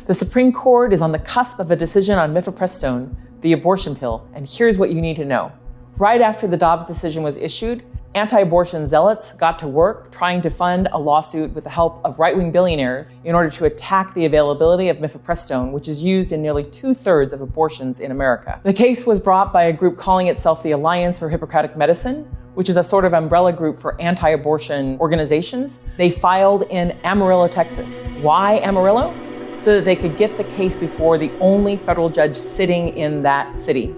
The Supreme Court is on the cusp of a decision on mifepristone, the abortion pill, and here's what you need to know. Right after the Dobbs decision was issued, anti-abortion zealots got to work trying to fund a lawsuit with the help of right-wing billionaires in order to attack the availability of mifepristone, which is used in nearly 2/3 of abortions in America. The case was brought by a group calling itself the Alliance for Hippocratic Medicine, which is a sort of umbrella group for anti-abortion organizations. They filed in Amarillo, Texas. Why Amarillo? So that they could get the case before the only federal judge sitting in that city,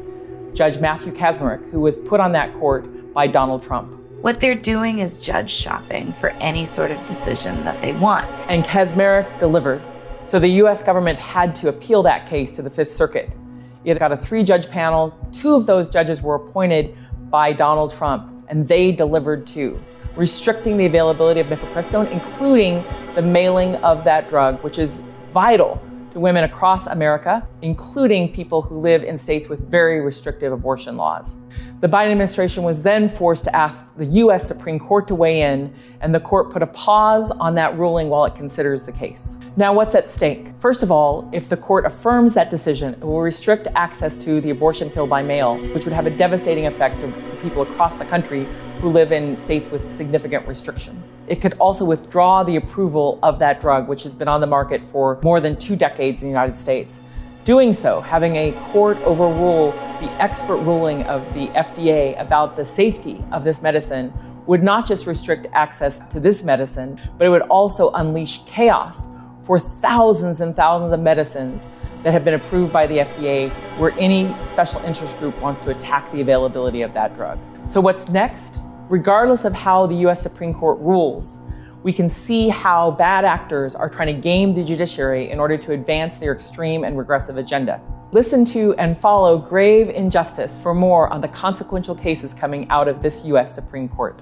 Judge Matthew Kacsmaryk, who was put on that court by Donald Trump. What they're doing is judge shopping for any sort of decision that they want. And Kacsmaryk delivered. So the US government had to appeal that case to the Fifth Circuit. It got a 3-judge panel. 2 of those judges were appointed by Donald Trump, and they delivered too, restricting the availability of mifepristone, including the mailing of that drug, which is vital to women across America, including people who live in states with very restrictive abortion laws. The Biden administration was then forced to ask the US Supreme Court to weigh in, and the court put a pause on that ruling while it considers the case. Now, what's at stake? First of all, if the court affirms that decision, it will restrict access to the abortion pill by mail, which would have a devastating effect to people across the country who live in states with significant restrictions. It could also withdraw the approval of that drug, which has been on the market for more than 2 decades in the United States. Doing so, having a court overrule the expert ruling of the FDA about the safety of this medicine, would not just restrict access to this medicine, but it would also unleash chaos for thousands and thousands of medicines that have been approved by the FDA, where any special interest group wants to attack the availability of that drug. So what's next? Regardless of how the US Supreme Court rules, we can see how bad actors are trying to game the judiciary in order to advance their extreme and regressive agenda. Listen to and follow Grave Injustice for more on the consequential cases coming out of this US Supreme Court.